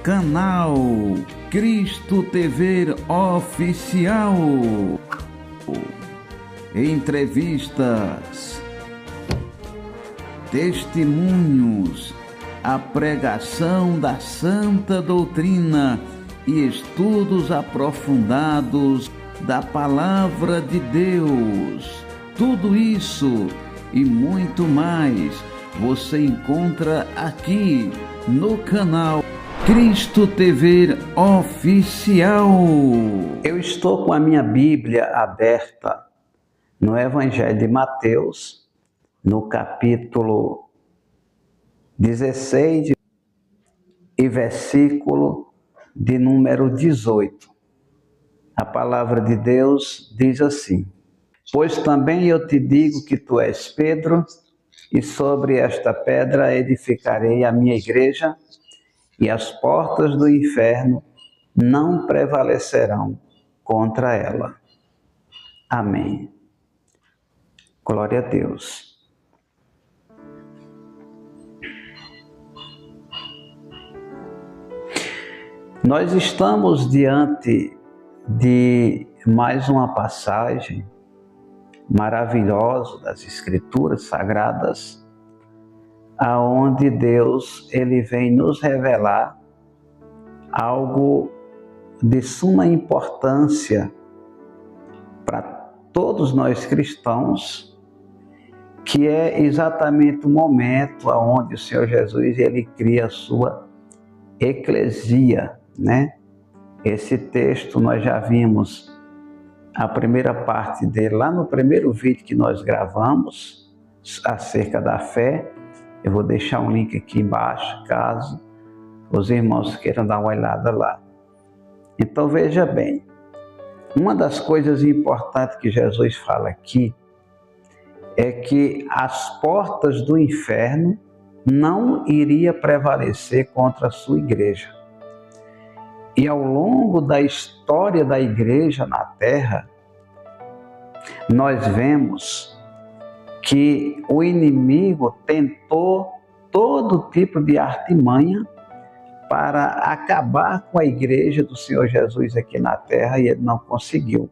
Canal Cristo TV Oficial. Entrevistas, testemunhos, a pregação da santa doutrina e estudos aprofundados da Palavra de Deus. Tudo isso e muito mais você encontra aqui no canal Cristo TV Oficial. Eu estou com a minha Bíblia aberta no Evangelho de Mateus, no capítulo 16 e versículo de número 18. A palavra de Deus diz assim: Pois também eu te digo que tu és Pedro, e sobre esta pedra edificarei a minha igreja, e as portas do inferno não prevalecerão contra ela. Amém. Glória a Deus. Nós estamos diante de mais uma passagem maravilhosa das Escrituras Sagradas, aonde Deus ele vem nos revelar algo de suma importância para todos nós cristãos, que é exatamente o momento aonde o Senhor Jesus ele cria a sua eclesia, né? Esse texto nós já vimos a primeira parte dele lá no primeiro vídeo que nós gravamos acerca da fé. Eu vou deixar um link aqui embaixo, caso os irmãos queiram dar uma olhada lá. Então veja bem, uma das coisas importantes que Jesus fala aqui é que as portas do inferno não iria prevalecer contra a sua igreja. E ao longo da história da igreja na terra, nós vemos que o inimigo tentou todo tipo de artimanha para acabar com a igreja do Senhor Jesus aqui na terra, e ele não conseguiu.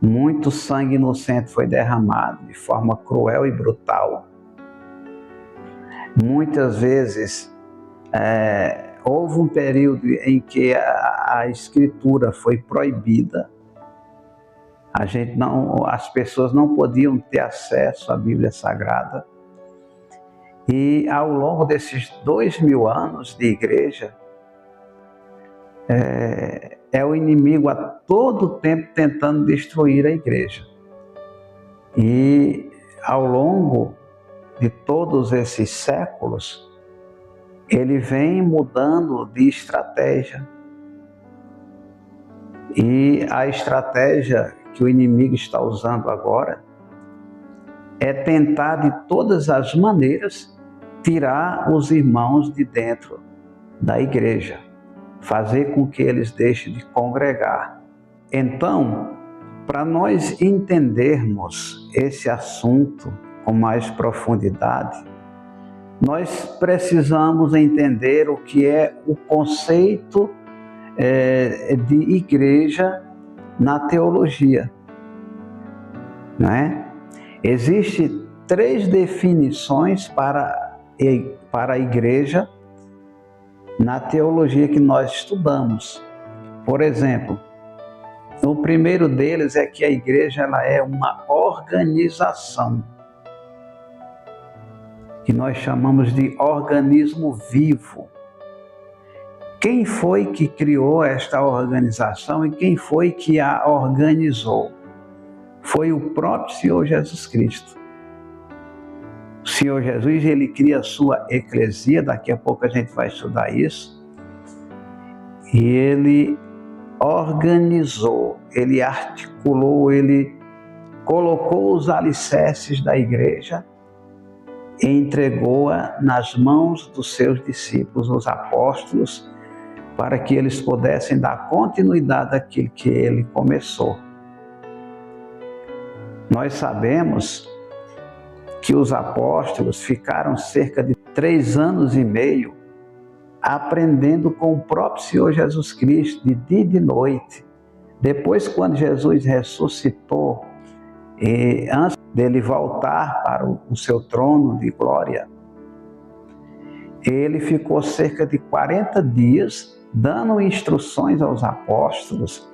Muito sangue inocente foi derramado de forma cruel e brutal. Muitas vezes houve um período em que a escritura foi proibida. As pessoas não podiam ter acesso à Bíblia Sagrada. E ao longo desses 2000 anos de igreja, é o inimigo a todo tempo tentando destruir a igreja. E ao longo de todos esses séculos, ele vem mudando de estratégia. E a estratégia que o inimigo está usando agora é tentar de todas as maneiras tirar os irmãos de dentro da igreja, fazer com que eles deixem de congregar. Então, para nós entendermos esse assunto com mais profundidade, nós precisamos entender o que é o conceito de igreja na teologia, né? Existem 3 definições para a igreja na teologia que nós estudamos. Por exemplo, o primeiro deles é que a igreja ela é uma organização, que nós chamamos de organismo vivo. Quem foi que criou esta organização e quem foi que a organizou? Foi o próprio Senhor Jesus Cristo. O Senhor Jesus, ele cria a sua eclesia, daqui a pouco a gente vai estudar isso, e ele organizou, ele articulou, ele colocou os alicerces da igreja e entregou-a nas mãos dos seus discípulos, os apóstolos, para que eles pudessem dar continuidade àquilo que ele começou. Nós sabemos que os apóstolos ficaram cerca de 3 anos e meio aprendendo com o próprio Senhor Jesus Cristo, de dia e de noite. Depois, quando Jesus ressuscitou, antes dele voltar para o seu trono de glória, ele ficou cerca de 40 dias dando instruções aos apóstolos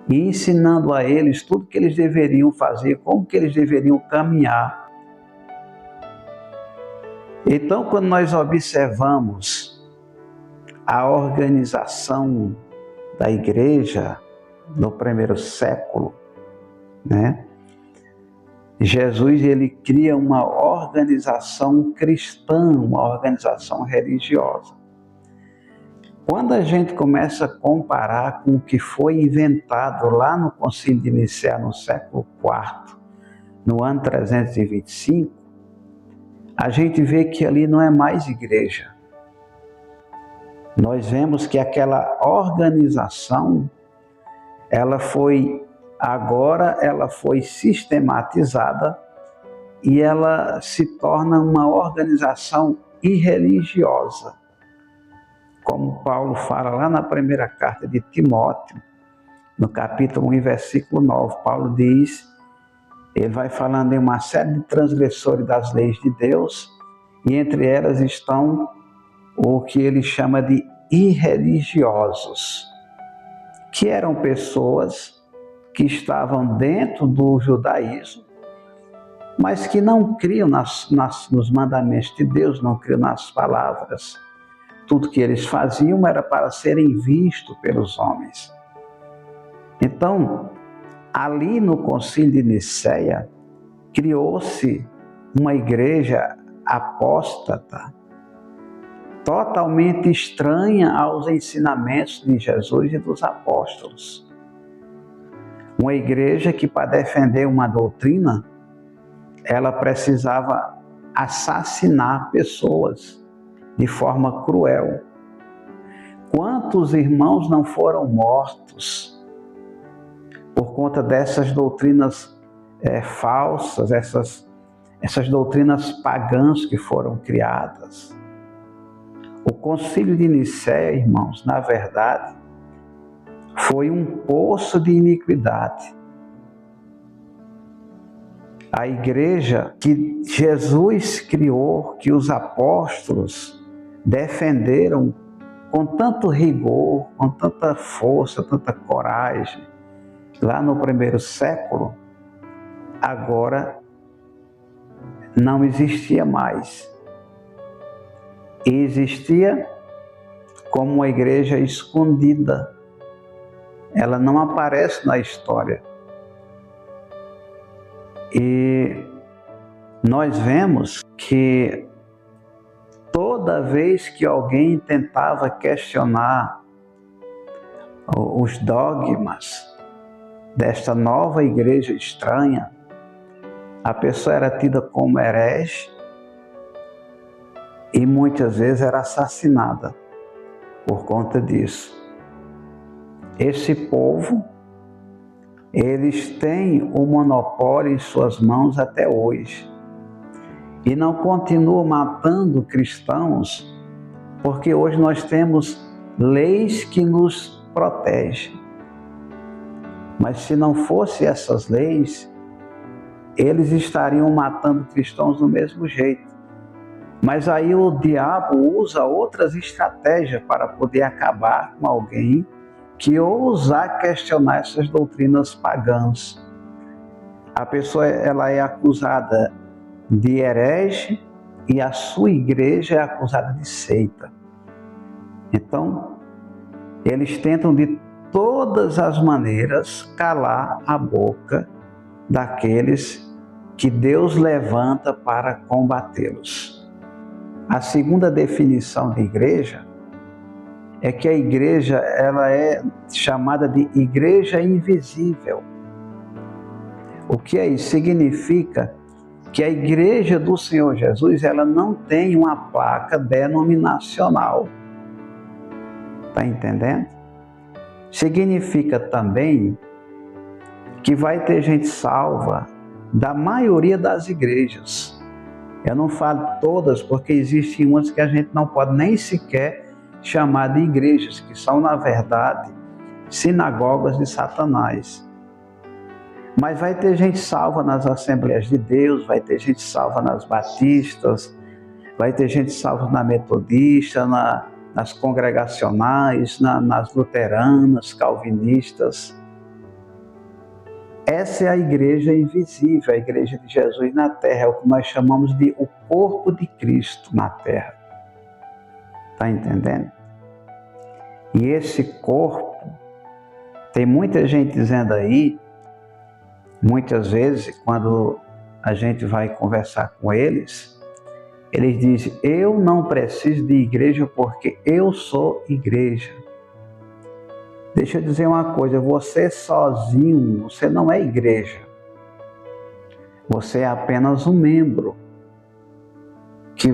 e ensinando a eles tudo que eles deveriam fazer, como que eles deveriam caminhar. Então, quando nós observamos a organização da igreja no primeiro século, né? Jesus, ele cria uma organização cristã, uma organização religiosa. Quando a gente começa a comparar com o que foi inventado lá no Concílio de Nicéia, no século IV, no ano 325, a gente vê que ali não é mais igreja. Nós vemos que aquela organização, ela foi sistematizada e ela se torna uma organização irreligiosa. Como Paulo fala lá na primeira carta de Timóteo, no capítulo 1, versículo 9, Paulo diz, ele vai falando em uma série de transgressores das leis de Deus, e entre elas estão o que ele chama de irreligiosos, que eram pessoas que estavam dentro do judaísmo, mas que não criam nos mandamentos de Deus, não criam nas palavras. Tudo que eles faziam era para serem vistos pelos homens. Então, ali no Concílio de Nicéia, criou-se uma igreja apóstata, totalmente estranha aos ensinamentos de Jesus e dos apóstolos. Uma igreja que, para defender uma doutrina, ela precisava assassinar pessoas de forma cruel. Quantos irmãos não foram mortos por conta dessas doutrinas falsas, essas doutrinas pagãs que foram criadas? O Concílio de Nicéia, irmãos, na verdade, foi um poço de iniquidade. A igreja que Jesus criou, que os apóstolos defenderam com tanto rigor, com tanta força, tanta coragem, lá no primeiro século, agora não existia mais. E existia como uma igreja escondida. Ela não aparece na história. E nós vemos que toda vez que alguém tentava questionar os dogmas desta nova igreja estranha, a pessoa era tida como herege e muitas vezes era assassinada por conta disso. Esse povo, eles têm o monopólio em suas mãos até hoje e não continuam matando cristãos, porque hoje nós temos leis que nos protegem. Mas se não fossem essas leis, eles estariam matando cristãos do mesmo jeito. Mas aí o diabo usa outras estratégias para poder acabar com alguém que ousar questionar essas doutrinas pagãs. A pessoa ela é acusada de herege e a sua igreja é acusada de seita. Então, eles tentam de todas as maneiras calar a boca daqueles que Deus levanta para combatê-los. A segunda definição de igreja é que a igreja ela é chamada de igreja invisível. O que é isso? Significa que a igreja do Senhor Jesus ela não tem uma placa denominacional. Está entendendo? Significa também que vai ter gente salva da maioria das igrejas. Eu não falo todas, porque existem umas que a gente não pode nem sequer chamar de igrejas, que são, na verdade, sinagogas de Satanás. Mas vai ter gente salva nas Assembleias de Deus, vai ter gente salva nas batistas, vai ter gente salva na metodista, nas congregacionais, nas luteranas, calvinistas. Essa é a igreja invisível, a igreja de Jesus na terra, é o que nós chamamos de o corpo de Cristo na terra. Está entendendo? E esse corpo, tem muita gente dizendo aí, muitas vezes, quando a gente vai conversar com eles dizem, eu não preciso de igreja porque eu sou igreja. Deixa eu dizer uma coisa, você sozinho, você não é igreja. Você é apenas um membro que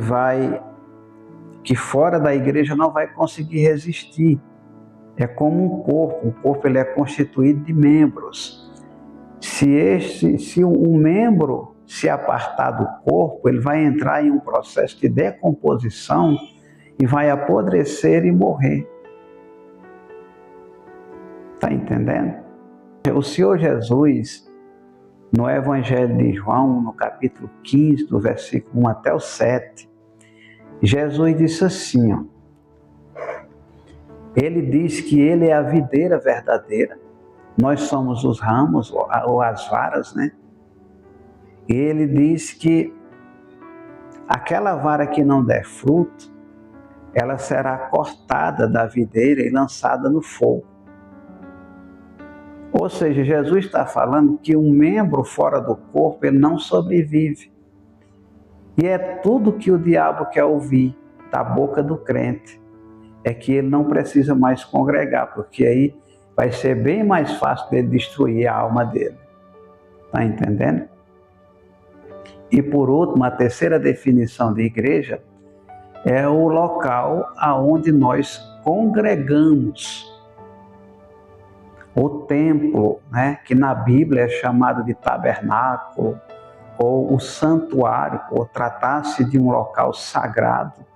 fora da igreja não vai conseguir resistir. É como um corpo ele é constituído de membros. Se o membro se apartar do corpo, ele vai entrar em um processo de decomposição e vai apodrecer e morrer. Está entendendo? O Senhor Jesus, no Evangelho de João, no capítulo 15, do versículo 1 até o 7, Jesus disse assim, ó, ele diz que ele é a videira verdadeira, nós somos os ramos ou as varas, né? E ele diz que aquela vara que não der fruto, ela será cortada da videira e lançada no fogo. Ou seja, Jesus está falando que um membro fora do corpo, ele não sobrevive. E é tudo que o diabo quer ouvir da boca do crente. É que ele não precisa mais congregar, porque aí vai ser bem mais fácil dele destruir a alma dele. Está entendendo? E por último, a terceira definição de igreja é o local aonde nós congregamos. O templo, né, que na Bíblia é chamado de tabernáculo, ou o santuário, ou tratar-se de um local sagrado,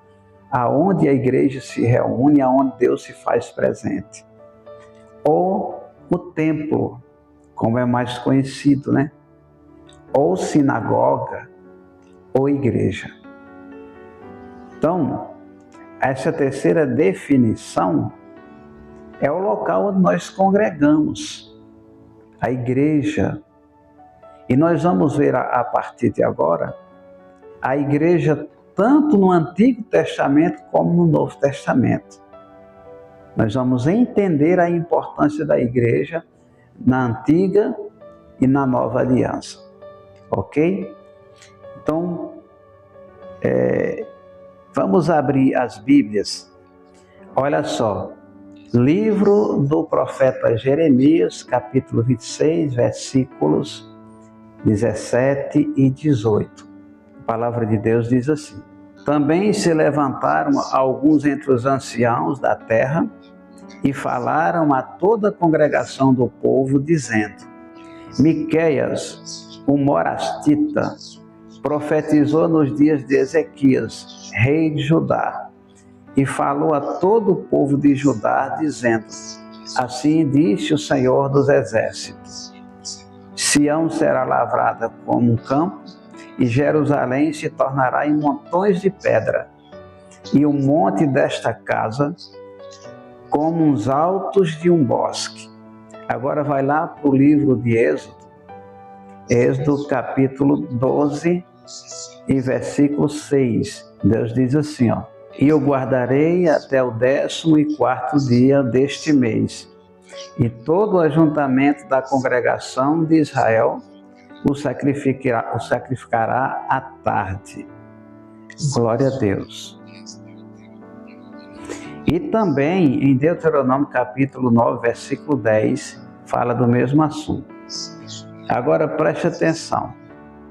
aonde a igreja se reúne, aonde Deus se faz presente. Ou o templo, como é mais conhecido, né? Ou sinagoga, ou igreja. Então, essa terceira definição é o local onde nós congregamos, a igreja. E nós vamos ver a partir de agora, a igreja tanto no Antigo Testamento como no Novo Testamento. Nós vamos entender a importância da igreja na Antiga e na Nova Aliança. Ok? Então, vamos abrir as Bíblias. Olha só, livro do profeta Jeremias, capítulo 26, versículos 17 e 18. A palavra de Deus diz assim: também se levantaram alguns entre os anciãos da terra e falaram a toda a congregação do povo, dizendo: Miqueias, o morastita, profetizou nos dias de Ezequias, rei de Judá, e falou a todo o povo de Judá, dizendo: assim disse o Senhor dos Exércitos: Sião será lavrada como um campo, e Jerusalém se tornará em montões de pedra, e o monte desta casa como uns altos de um bosque. Agora vai lá para o livro de Êxodo capítulo 12 e versículo 6. Deus diz assim, ó: e eu guardarei até o 14º dia deste mês, e todo o ajuntamento da congregação de Israel o sacrificará à tarde. Glória a Deus. E também em Deuteronômio capítulo 9, versículo 10, fala do mesmo assunto. Agora preste atenção.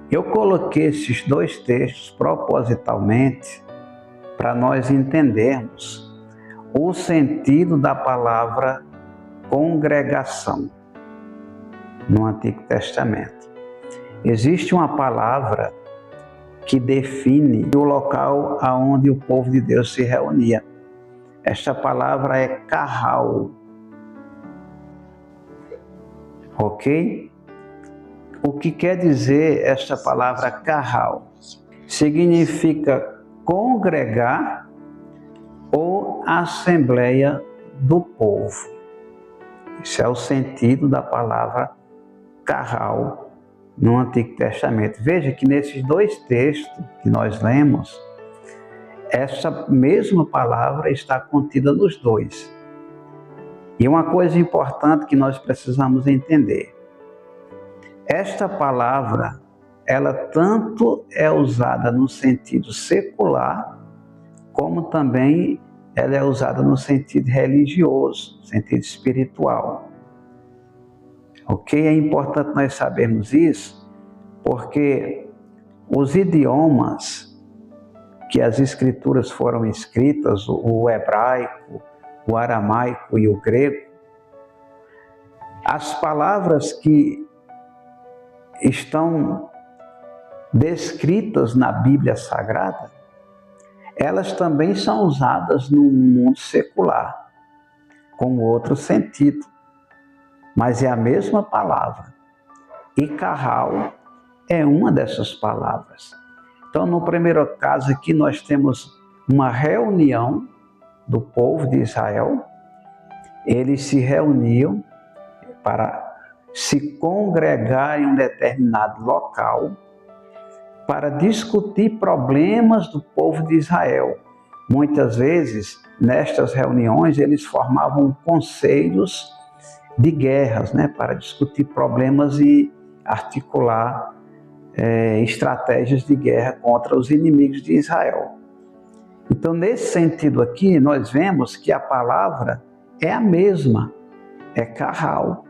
Eu coloquei esses dois textos propositalmente para nós entendermos o sentido da palavra congregação no Antigo Testamento. Existe uma palavra que define o local aonde o povo de Deus se reunia. Esta palavra é carral. Ok? O que quer dizer esta palavra carral? Significa congregar ou assembleia do povo. Esse é o sentido da palavra carral no Antigo Testamento. Veja que nesses dois textos que nós lemos, essa mesma palavra está contida nos dois. E uma coisa importante que nós precisamos entender. Esta palavra, ela tanto é usada no sentido secular, como também ela é usada no sentido religioso, no sentido espiritual. Ok? É importante nós sabermos isso, porque os idiomas que as escrituras foram escritas, o hebraico, o aramaico e o grego, as palavras que estão descritas na Bíblia Sagrada, elas também são usadas no mundo secular, com outro sentido, mas é a mesma palavra. E carral é uma dessas palavras. Então, no primeiro caso aqui, nós temos uma reunião do povo de Israel. Eles se reuniam para se congregar em um determinado local para discutir problemas do povo de Israel. Muitas vezes, nestas reuniões, eles formavam conselhos de guerras, para discutir problemas e articular estratégias de guerra contra os inimigos de Israel. Então, nesse sentido aqui, nós vemos que a palavra é a mesma, é carral,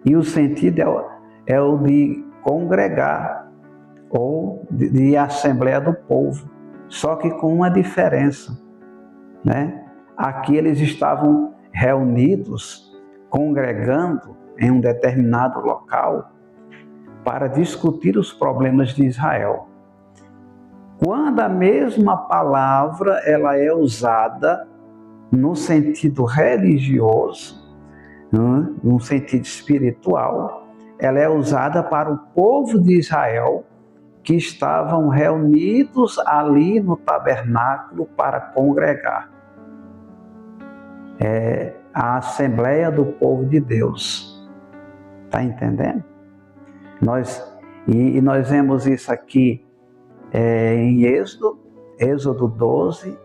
e o sentido é o de congregar ou de assembleia do povo, só que com uma diferença, Aqui eles estavam reunidos, congregando em um determinado local para discutir os problemas de Israel. Quando a mesma palavra ela é usada no sentido religioso, no sentido espiritual, ela é usada para o povo de Israel que estavam reunidos ali no tabernáculo para congregar. É a Assembleia do Povo de Deus. Está entendendo? Nós vemos isso aqui em Êxodo 12,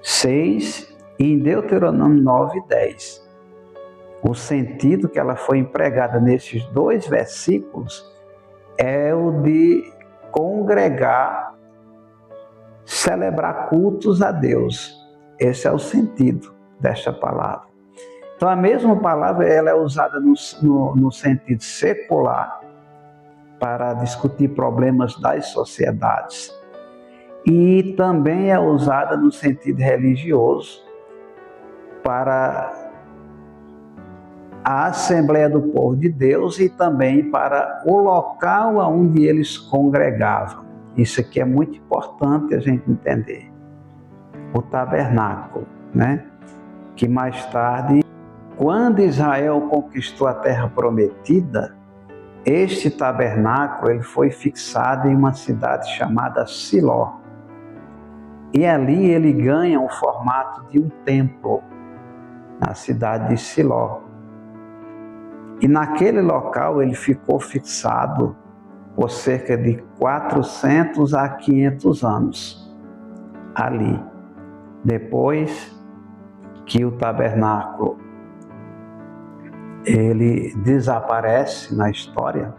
6 e em Deuteronômio 9, 10. O sentido que ela foi empregada nesses dois versículos é o de congregar, celebrar cultos a Deus. Esse é o sentido desta palavra. Então, a mesma palavra ela é usada no sentido secular para discutir problemas das sociedades e também é usada no sentido religioso para a Assembleia do Povo de Deus e também para o local onde eles congregavam. Isso aqui é muito importante a gente entender. O tabernáculo, que mais tarde, quando Israel conquistou a terra prometida, este tabernáculo ele foi fixado em uma cidade chamada Siló. E ali ele ganha o formato de um templo, na cidade de Siló. E naquele local ele ficou fixado por cerca de 400 a 500 anos ali. Depois que o tabernáculo ele desaparece na história,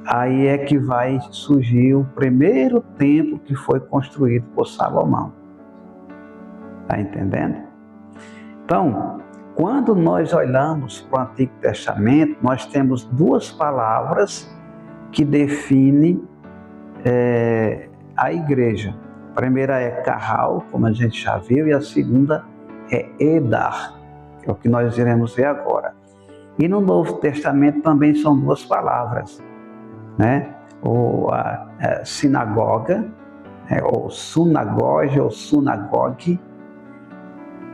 aí é que vai surgir o primeiro templo que foi construído por Salomão. Está entendendo? Então, quando nós olhamos para o Antigo Testamento, nós temos duas palavras que definem a igreja. A primeira é carral, como a gente já viu, e a segunda é edar, que é o que nós iremos ver agora. E no Novo Testamento também são duas palavras, a sinagoga, ou sunagoge ou sunagogue,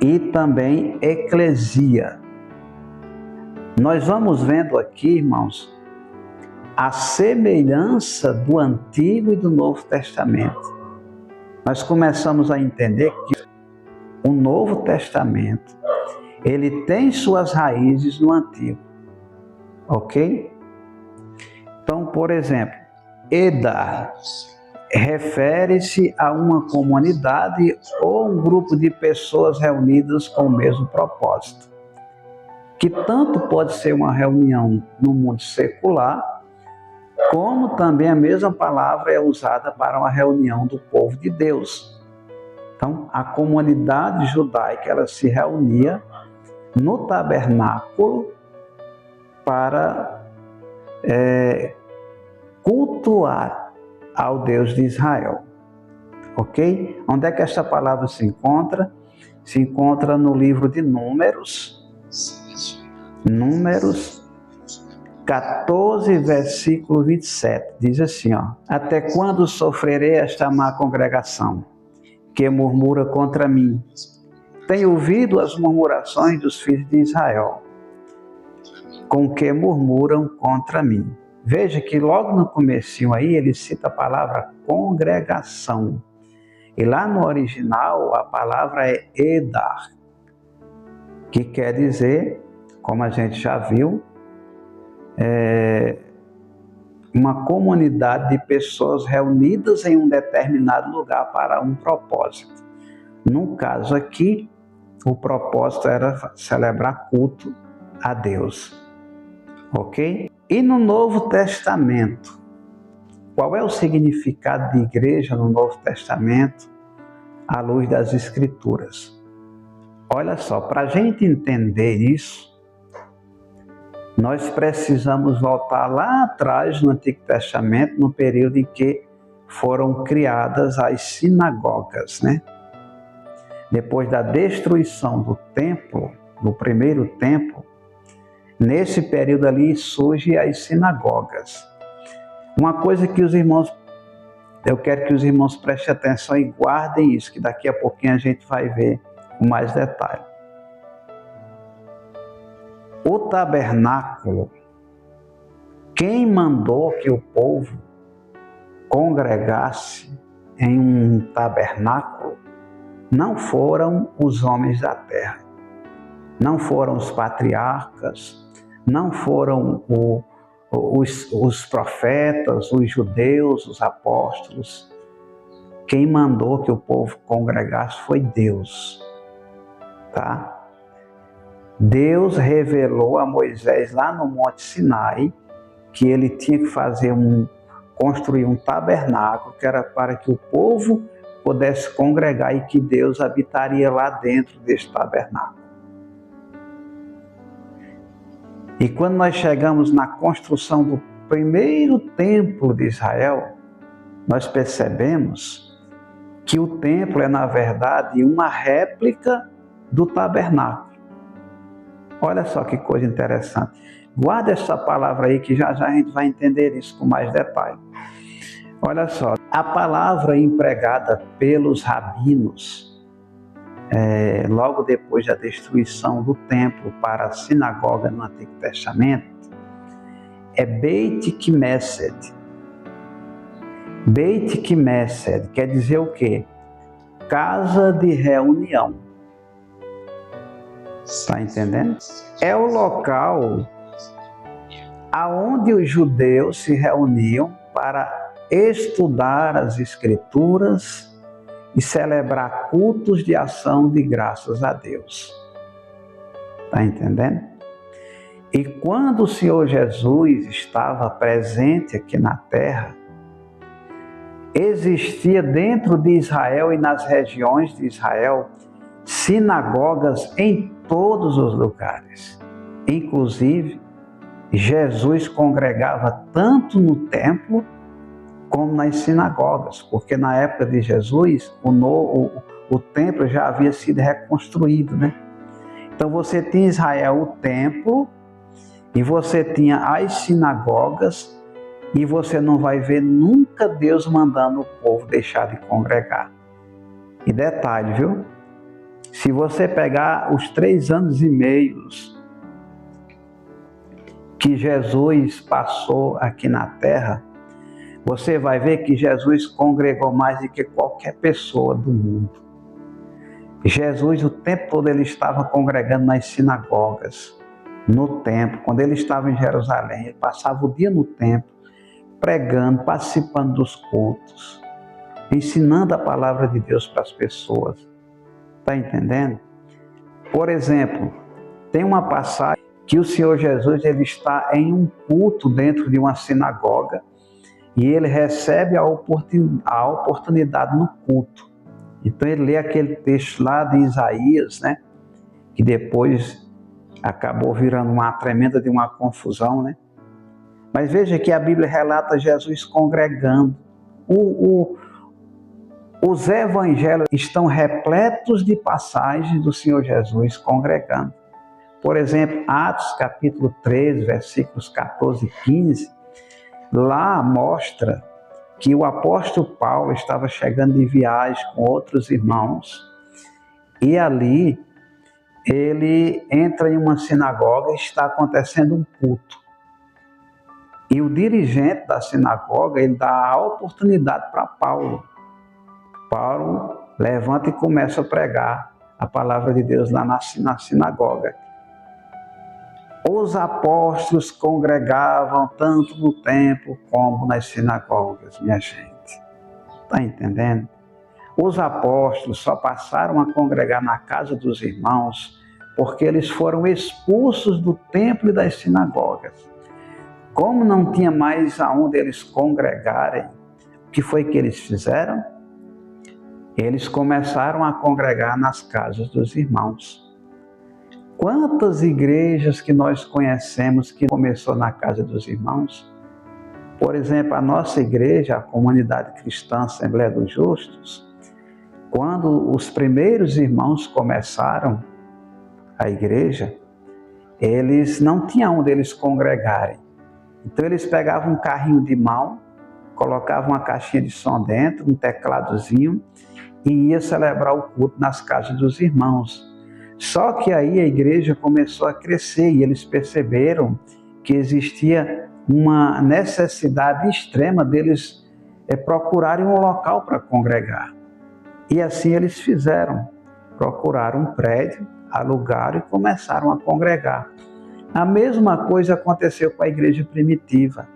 e também eclesia. Nós vamos vendo aqui, irmãos, a semelhança do Antigo e do Novo Testamento. Nós começamos a entender que o Novo Testamento, ele tem suas raízes no Antigo, ok? Então, por exemplo, Edar refere-se a uma comunidade ou um grupo de pessoas reunidas com o mesmo propósito, que tanto pode ser uma reunião no mundo secular, como também a mesma palavra é usada para uma reunião do povo de Deus. Então, a comunidade judaica, ela se reunia no tabernáculo para cultuar ao Deus de Israel. Ok? Onde é que esta palavra se encontra? Se encontra no livro de Números. Números 14, versículo 27. Diz assim, ó: até quando sofrerei esta má congregação, que murmura contra mim? Tenho ouvido as murmurações dos filhos de Israel, com que murmuram contra mim. Veja que logo no comecinho aí ele cita a palavra congregação. E lá no original a palavra é Edar, que quer dizer, como a gente já viu, uma comunidade de pessoas reunidas em um determinado lugar para um propósito. No caso aqui, o propósito era celebrar culto a Deus. Ok? E no Novo Testamento, qual é o significado de igreja no Novo Testamento à luz das Escrituras? Olha só, para a gente entender isso, nós precisamos voltar lá atrás no Antigo Testamento, no período em que foram criadas as sinagogas, né? Depois da destruição do templo, do primeiro templo, nesse período ali surgem as sinagogas. Uma coisa que eu quero que os irmãos prestem atenção e guardem isso, que daqui a pouquinho a gente vai ver com mais detalhe. O tabernáculo, quem mandou que o povo congregasse em um tabernáculo não foram os homens da terra, não foram os patriarcas, não foram os profetas, os judeus, os apóstolos. Quem mandou que o povo congregasse foi Deus, tá? Deus revelou a Moisés lá no Monte Sinai que ele tinha que construir um tabernáculo que era para que o povo pudesse congregar e que Deus habitaria lá dentro deste tabernáculo. E quando nós chegamos na construção do primeiro templo de Israel, nós percebemos que o templo é, na verdade, uma réplica do tabernáculo. Olha só que coisa interessante. Guarda essa palavra aí que já já a gente vai entender isso com mais detalhe. Olha só, a palavra empregada pelos rabinos, logo depois da destruição do templo para a sinagoga no Antigo Testamento, é Beit Knesset. Beit Knesset quer dizer o quê? Casa de reunião. Está entendendo? É o local aonde os judeus se reuniam para estudar as Escrituras e celebrar cultos de ação de graças a Deus. Está entendendo? E quando o Senhor Jesus estava presente aqui na terra, existia dentro de Israel e nas regiões de Israel sinagogas em todos os lugares. Inclusive, Jesus congregava tanto no templo como nas sinagogas, porque na época de Jesus o templo já havia sido reconstruído, né? Então você tinha em Israel o templo e você tinha as sinagogas e você não vai ver nunca Deus mandando o povo deixar de congregar. E detalhe, viu? Se você pegar os 3 anos e meio que Jesus passou aqui na terra, você vai ver que Jesus congregou mais do que qualquer pessoa do mundo. Jesus, o tempo todo, ele estava congregando nas sinagogas, no templo. Quando ele estava em Jerusalém, ele passava o dia no templo, pregando, participando dos cultos, ensinando a palavra de Deus para as pessoas. Está entendendo? Por exemplo, tem uma passagem que o Senhor Jesus ele está em um culto dentro de uma sinagoga e ele recebe a oportunidade no culto. Então ele lê aquele texto lá de Isaías, né? Que depois acabou virando uma tremenda de uma confusão, né? Mas veja que a Bíblia relata Jesus congregando. Os evangelhos estão repletos de passagens do Senhor Jesus congregando. Por exemplo, Atos capítulo 13, versículos 14 e 15, lá mostra que o apóstolo Paulo estava chegando de viagem com outros irmãos e ali ele entra em uma sinagoga e está acontecendo um culto. E o dirigente da sinagoga, ele dá a oportunidade para Paulo. Paulo levanta e começa a pregar a palavra de Deus lá na sinagoga. Os apóstolos congregavam tanto no templo como nas sinagogas, minha gente. Está entendendo? Os apóstolos só passaram a congregar na casa dos irmãos porque eles foram expulsos do templo e das sinagogas. Como não tinha mais aonde eles congregarem, o que foi que eles fizeram? Eles começaram a congregar nas casas dos irmãos. Quantas igrejas que nós conhecemos que começou na casa dos irmãos? Por exemplo, a nossa igreja, a Comunidade Cristã Assembleia dos Justos, quando os primeiros irmãos começaram a igreja, eles não tinham onde eles congregarem. Então eles pegavam um carrinho de mão, colocavam uma caixinha de som dentro, um tecladozinho, e ia celebrar o culto nas casas dos irmãos. Só que aí a igreja começou a crescer e eles perceberam que existia uma necessidade extrema deles procurarem um local para congregar. E assim eles fizeram, procuraram um prédio, alugaram e começaram a congregar. A mesma coisa aconteceu com a igreja primitiva.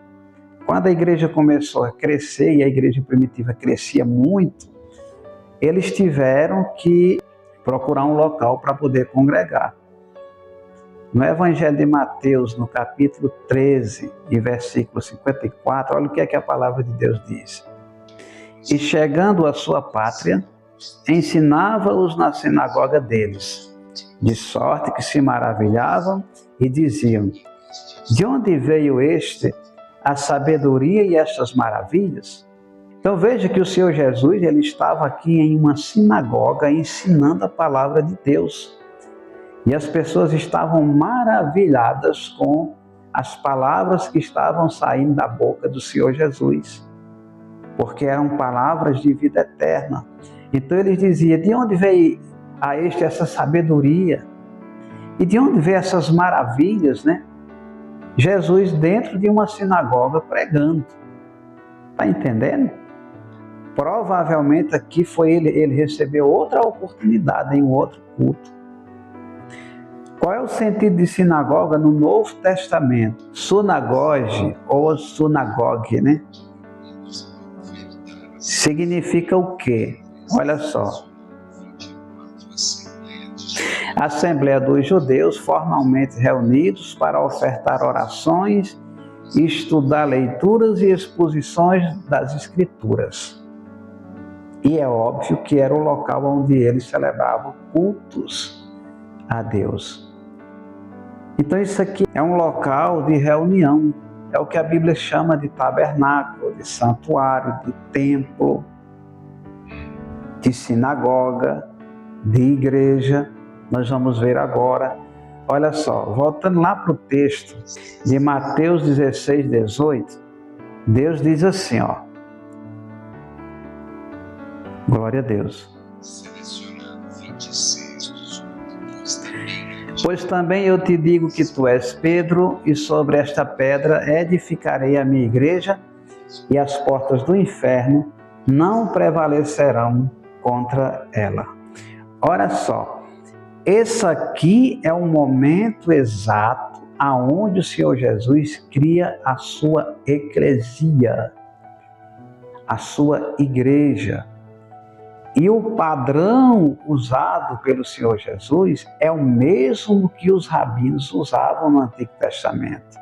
Quando a igreja começou a crescer, e a igreja primitiva crescia muito, eles tiveram que procurar um local para poder congregar. No Evangelho de Mateus, no capítulo 13, e versículo 54, olha o que é que a palavra de Deus diz. E chegando à sua pátria, ensinava-os na sinagoga deles, de sorte que se maravilhavam e diziam: de onde veio a sabedoria e estas maravilhas? Então veja que o Senhor Jesus ele estava aqui em uma sinagoga ensinando a palavra de Deus. E as pessoas estavam maravilhadas com as palavras que estavam saindo da boca do Senhor Jesus, porque eram palavras de vida eterna. Então eles diziam: de onde veio a essa sabedoria? E de onde veio essas maravilhas, né? Jesus dentro de uma sinagoga pregando. Está entendendo? Provavelmente aqui foi ele recebeu outra oportunidade em um outro culto. Qual é o sentido de sinagoga no Novo Testamento? Sunagoge ou sunagogue, né? Significa o quê? Olha só. Assembleia dos judeus formalmente reunidos para ofertar orações e estudar leituras e exposições das Escrituras. E é óbvio que era o local onde eles celebravam cultos a Deus. Então isso aqui é um local de reunião, é o que a Bíblia chama de tabernáculo, de santuário, de templo, de sinagoga, de igreja. Nós vamos ver agora, olha só, voltando lá para o texto de Mateus 16, 18, Deus diz assim, ó, glória a Deus. Selecionando 26 Pois também eu te digo que tu és Pedro, e sobre esta pedra edificarei a minha igreja, e as portas do inferno não prevalecerão contra ela. Olha só, esse aqui é o momento exato aonde o Senhor Jesus cria a sua eclesia, a sua igreja. E o padrão usado pelo Senhor Jesus é o mesmo que os rabinos usavam no Antigo Testamento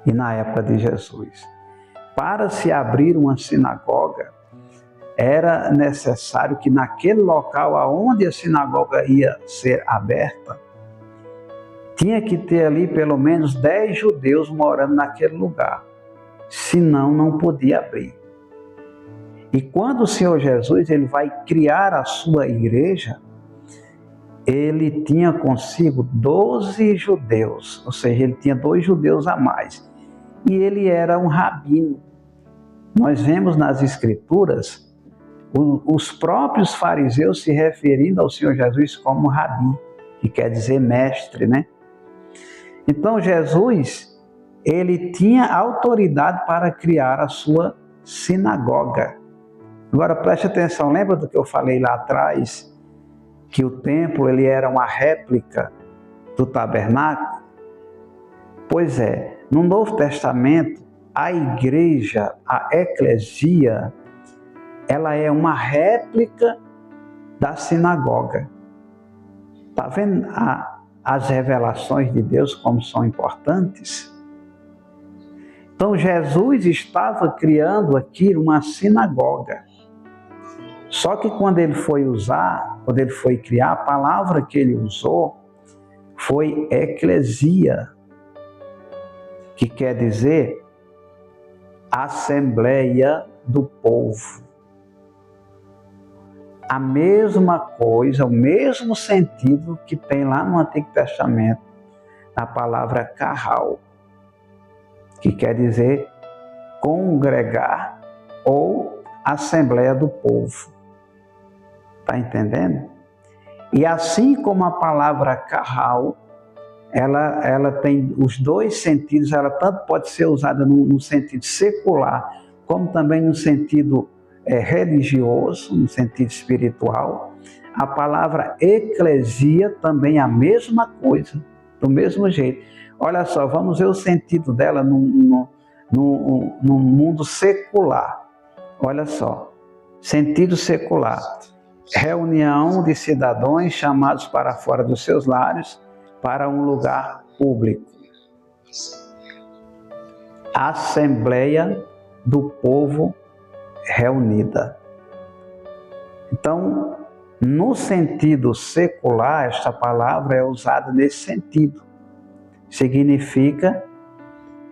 e na época de Jesus. Para se abrir uma sinagoga, era necessário que naquele local aonde a sinagoga ia ser aberta, tinha que ter ali pelo menos 10 judeus morando naquele lugar. Senão, não podia abrir. E quando o Senhor Jesus ele vai criar a sua igreja, ele tinha consigo 12 judeus, ou seja, ele tinha 2 judeus a mais. E ele era um rabino. Nós vemos nas Escrituras os próprios fariseus se referindo ao Senhor Jesus como rabi, que quer dizer mestre, né? Então Jesus, ele tinha autoridade para criar a sua sinagoga. Agora preste atenção, lembra do que eu falei lá atrás? Que o templo ele era uma réplica do tabernáculo? Pois é, no Novo Testamento, a igreja, a eclesia, ela é uma réplica da sinagoga. Está vendo as revelações de Deus como são importantes? Então Jesus estava criando aqui uma sinagoga. Só que quando ele foi criar, a palavra que ele usou foi eclesia, que quer dizer assembleia do povo. A mesma coisa, o mesmo sentido que tem lá no Antigo Testamento, na palavra carral, que quer dizer congregar ou assembleia do povo. Está entendendo? E assim como a palavra carral, ela tem os dois sentidos, ela tanto pode ser usada no sentido secular, como também no sentido religioso, no sentido espiritual. A palavra eclesia também é a mesma coisa, do mesmo jeito. Olha só, vamos ver o sentido dela no mundo secular. Olha só, sentido secular. Reunião de cidadãos chamados para fora dos seus lares para um lugar público. Assembleia do povo reunida. Então, no sentido secular, esta palavra é usada nesse sentido. Significa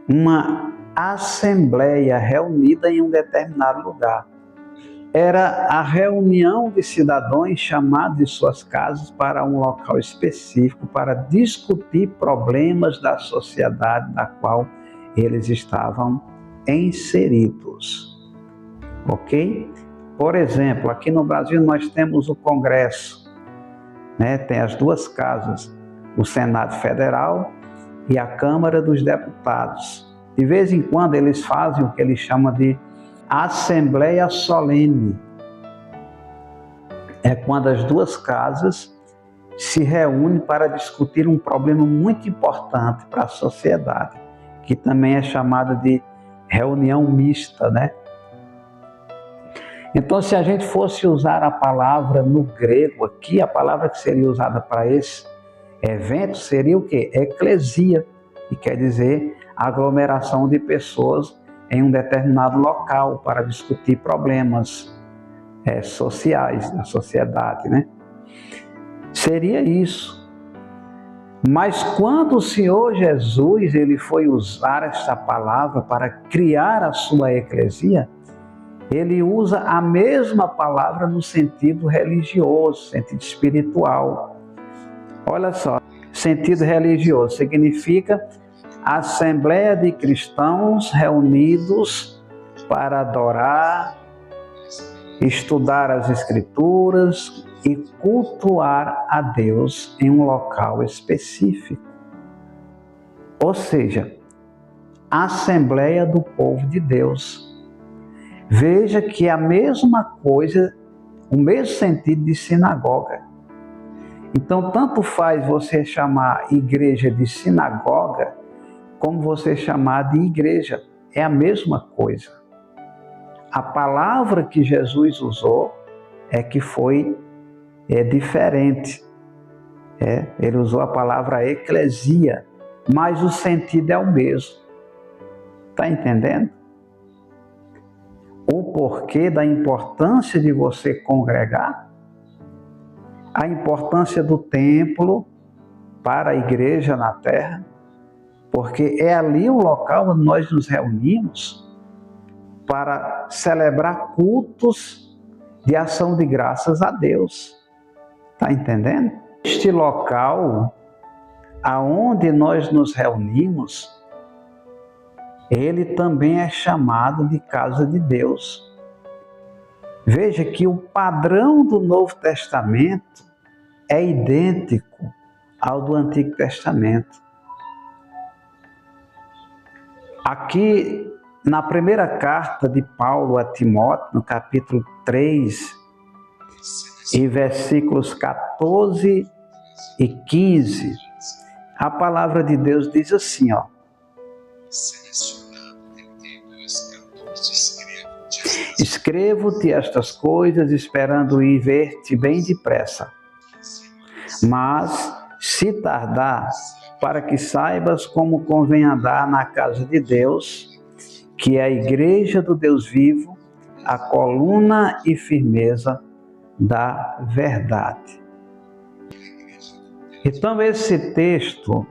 uma assembleia reunida em um determinado lugar. Era a reunião de cidadãos chamados de suas casas para um local específico para discutir problemas da sociedade na qual eles estavam inseridos. Ok? Por exemplo, aqui no Brasil nós temos o Congresso, né? Tem as duas casas, o Senado Federal e a Câmara dos Deputados. De vez em quando eles fazem o que eles chamam de Assembleia Solene. É quando as duas casas se reúnem para discutir um problema muito importante para a sociedade, que também é chamada de reunião mista, né? Então, se a gente fosse usar a palavra no grego aqui, a palavra que seria usada para esse evento seria o quê? Eclesia, que quer dizer aglomeração de pessoas em um determinado local para discutir problemas sociais da sociedade, né? Seria isso. Mas quando o Senhor Jesus ele foi usar esta palavra para criar a sua eclesia, ele usa a mesma palavra no sentido religioso, sentido espiritual. Olha só, sentido religioso significa assembleia de cristãos reunidos para adorar, estudar as Escrituras, e cultuar a Deus em um local específico. Ou seja, a Assembleia do Povo de Deus. Veja que é a mesma coisa, o mesmo sentido de sinagoga. Então, tanto faz você chamar igreja de sinagoga, como você chamar de igreja. É a mesma coisa. A palavra que Jesus usou é que foi diferente. Ele usou a palavra eclesia, mas o sentido é o mesmo. Está entendendo? O porquê da importância de você congregar, a importância do templo para a igreja na terra, porque é ali o local onde nós nos reunimos para celebrar cultos de ação de graças a Deus. Está entendendo? Este local aonde nós nos reunimos, ele também é chamado de casa de Deus. Veja que o padrão do Novo Testamento é idêntico ao do Antigo Testamento. Aqui, na primeira carta de Paulo a Timóteo, no capítulo 3, e versículos 14 e 15, a palavra de Deus diz assim, ó. Escrevo-te estas coisas, esperando ir ver-te bem depressa. Mas, se tardar, para que saibas como convém andar na casa de Deus, que é a igreja do Deus vivo, a coluna e firmeza da verdade. Então, esse texto,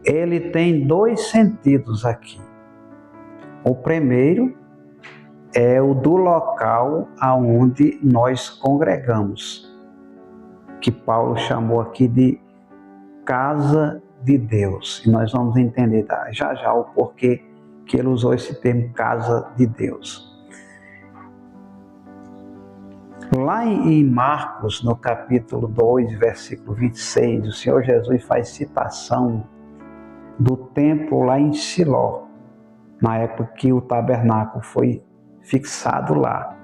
ele tem dois sentidos aqui. O primeiro é o do local aonde nós congregamos, que Paulo chamou aqui de casa de Deus. E nós vamos entender já já o porquê que ele usou esse termo casa de Deus. Lá em Marcos, no capítulo 2, versículo 26, o Senhor Jesus faz citação do templo lá em Siló, na época que o tabernáculo foi fixado lá.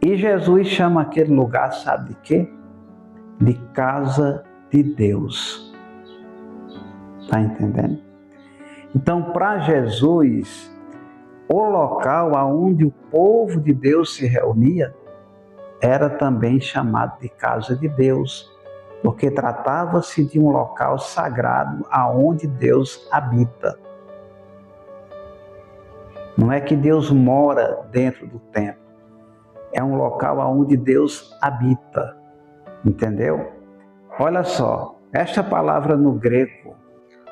E Jesus chama aquele lugar, sabe de quê? De casa de Deus. Está entendendo? Então, para Jesus, o local aonde o povo de Deus se reunia era também chamado de casa de Deus, porque tratava-se de um local sagrado aonde Deus habita. Não é que Deus mora dentro do templo, é um local onde Deus habita, entendeu? Olha só, esta palavra no grego,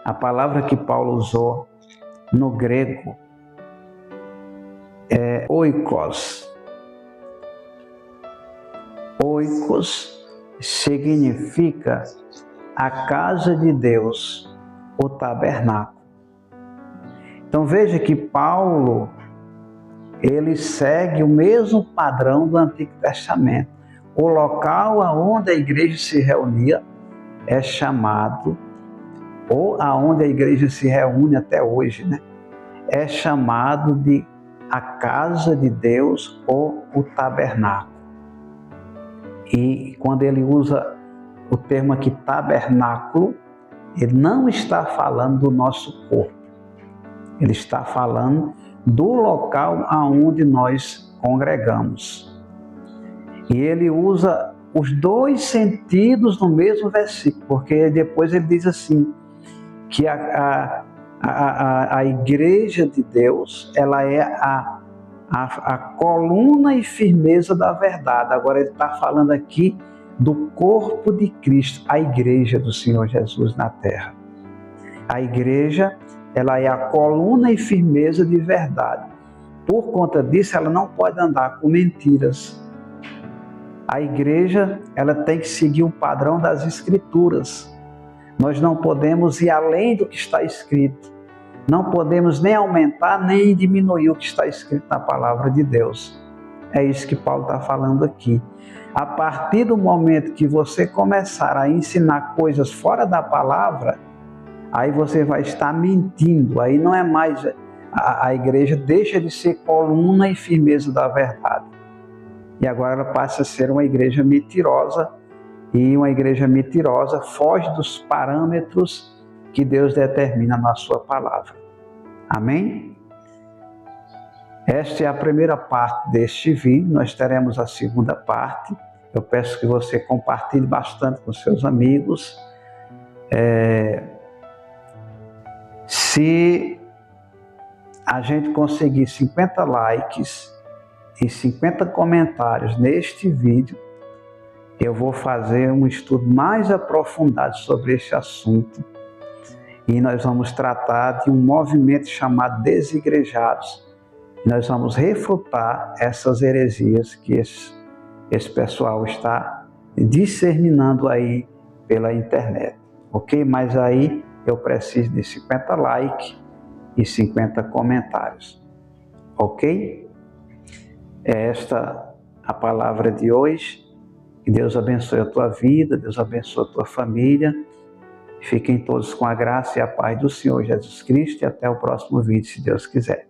a palavra que Paulo usou no grego é oikos. Oikos significa a casa de Deus, o tabernáculo. Então veja que Paulo, ele segue o mesmo padrão do Antigo Testamento. O local onde a igreja se reunia é chamado, ou aonde a igreja se reúne até hoje, né? É chamado de a casa de Deus ou o tabernáculo. E quando ele usa o termo aqui tabernáculo, ele não está falando do nosso corpo. Ele está falando do local aonde nós congregamos. E ele usa os dois sentidos no mesmo versículo, porque depois ele diz assim, que a igreja de Deus, ela é a coluna e firmeza da verdade. Agora ele está falando aqui do corpo de Cristo, a igreja do Senhor Jesus na terra. A igreja, ela é a coluna e firmeza de verdade. Por conta disso, ela não pode andar com mentiras. A igreja, ela tem que seguir o padrão das Escrituras. Nós não podemos ir além do que está escrito. Não podemos nem aumentar, nem diminuir o que está escrito na palavra de Deus. É isso que Paulo está falando aqui. A partir do momento que você começar a ensinar coisas fora da palavra, aí você vai estar mentindo. Aí não é mais... A igreja deixa de ser coluna e firmeza da verdade. E agora ela passa a ser uma igreja mentirosa. E uma igreja mentirosa foge dos parâmetros que Deus determina na sua palavra. Amém? Esta é a primeira parte deste vídeo. Nós teremos a segunda parte. Eu peço que você compartilhe bastante com seus amigos. Se a gente conseguir 50 likes e 50 comentários neste vídeo, eu vou fazer um estudo mais aprofundado sobre este assunto e nós vamos tratar de um movimento chamado desigrejados. E nós vamos refutar essas heresias que esse pessoal está disseminando aí pela internet, ok? Mas aí eu preciso de 50 likes e 50 comentários, ok? É esta a palavra de hoje. Que Deus abençoe a tua vida, Deus abençoe a tua família. Fiquem todos com a graça e a paz do Senhor Jesus Cristo e até o próximo vídeo, se Deus quiser.